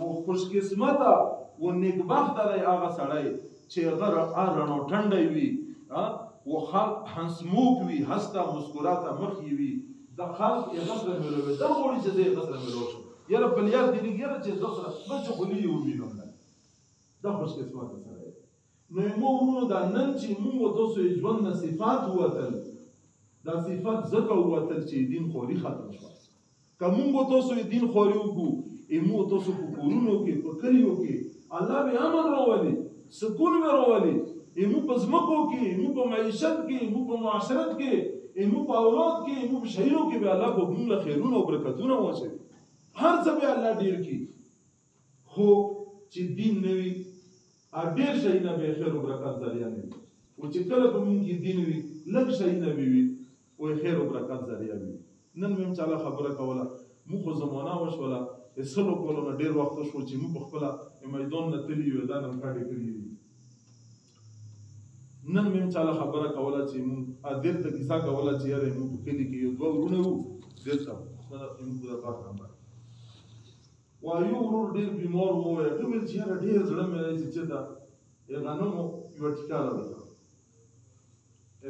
و خوش قسمته و نیکبخته دی هغه سړی چې هغه رڼو ټنډی وي و خلق هنسموک وي هسته مسکراته مخ یې وي د خلق یې غسره مېلوي دا غواړي چې زه یې غسره مېلو شم یاره بل یار دې لږ یاره چې زه سره بل چې خولي یې ووینم دا خوش قسمته سړی نو مو ورونو دا نن چې مونږ تاسو یې ژوند نه صفات ووتل دا صفات ځکه ووتل چې دین خوري ختم شوه که مونږ تاسو یې دین خوري وکړو مونږ تاسو په کورونو کې په کلیو کې الله به امن راولي سکون به راولي مونږ په ځمکو کې مونږ په معیشت کې مونږ په معاشرت کې مونږ په اولاد کې مونږ په شهیرو کې به الله به مونږ له خیرونه او برکتونه واچوي هر څه به الله ډېر کړي خو چې دین نه وي ډېر شیونه به خیر او برکت ذریعه نه وي او چې کله په مونږ کې دین وي لږ شیونه به وي او خیر او برکت ذریعه وي نن مې هم چاله خبره کوله مونږ خو زمانه وشوله سلو کولو نه ډېر وخت شو چې مونږ په خپله میدان نه تللي یو دا نمکاټې کړي دي نن مې هم چاله خبره کوله چې مونږ دیر ته کیسه کوله چې یاره مونږ په کلي کې یو دوه ورونه وو دیر ته مونږ د کار نمبر وایو ورور ډېر بیمار وو هغه ویل چې یاره ډېر زړه مې دی چې دا غنمو یوه ټیکه راوړه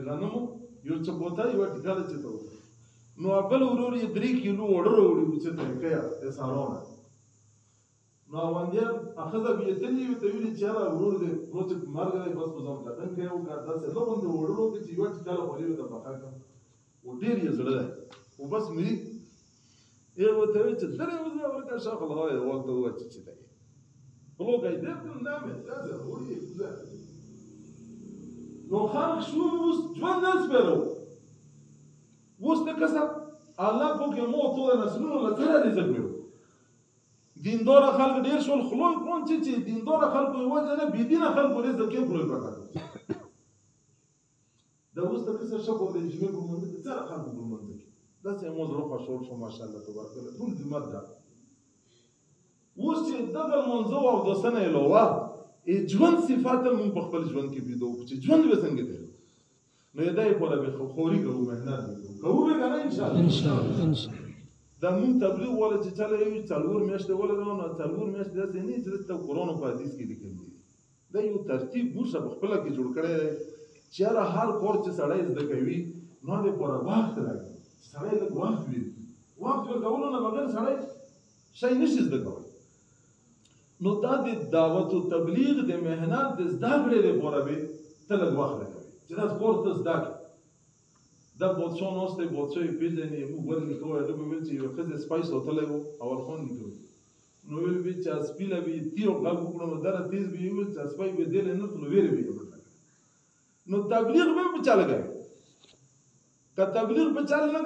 غنمو یو چپوتا یوه ټیکه ده چې ته نو بل ورور یې 3 کیلو اوړه راوړي و چې ته یې کیا د سارونه نو اواندیان اخذه به یې تلي وي ته ویلي چې یاره ورور دی نو چې مرګ دی بس په ځان کتن کوي وکړه داسې زه غوندې اوړه وکړې چې یوه ټیکه خولې ورته پخه کړم و ډېر یې زړه دی و بس مري یې ورته ویل چې درې وزه ورکړه شاخ الهوی واک ته ووایه چې دی بلوګی دی نامې داسې وړي نو خلق شو اوس ژوند نه سپېرو اوس ته کسه الله پوکې مو ټوله نسلونو له سره رزق کړو دینداره خلک ډېر شول خلوی کړون چې دینداره خلکو یې وجه نه بېدینه خلکو رزق یې خلوی پکار دا اوس ته کسه شکر د جمعې په لمانځه کې څه خلکو په لمانځه کې داسې مو زړه خوشحال شو ماشاءالله تبارک الله ټول ذمت ده اوس چې دغه لمانځه او اودسه نه علاوه ژوند صفات مونږ په خپل ژوند کې پیدا وکړو چې ژوند به څنګه دی نو دا یې پوره به خوري کوو مهنت وکړو کوو به کنه ان شاء الله دا مونږ تبلیغ ولا چې چاله یو څلور میاشتې ولا نو څلور میاشتې داسې نه چې د قرآن په حدیث کې لیکل دي دا یو ترتیب موږ په خپل کې جوړ کړی دی چې هر کور چې سړی زده کوي نو د پوره وخت راځي سړی د وخت وي وخت ورکولو نه بغیر سړی شي نشي زده کوي نو دا د دعوت او تبلیغ د مهنت د زده کړې لپاره به تلګ وخت لګوي چې دا کور ته زده دا بوتشو نوسته بوتشو یې پیژنې موږ ورنې کوی هغه به ویل چې یو ښځې سپایس وتلی و اول خون نکوي نو ویل به چې سپیله به یې تیو غږ وکړو نو دره تیز به یې ویل چې سپی به دیلی نه نو ویرې به یې نو تبلیغ به په چا لګوي که تبلیغ په چا نه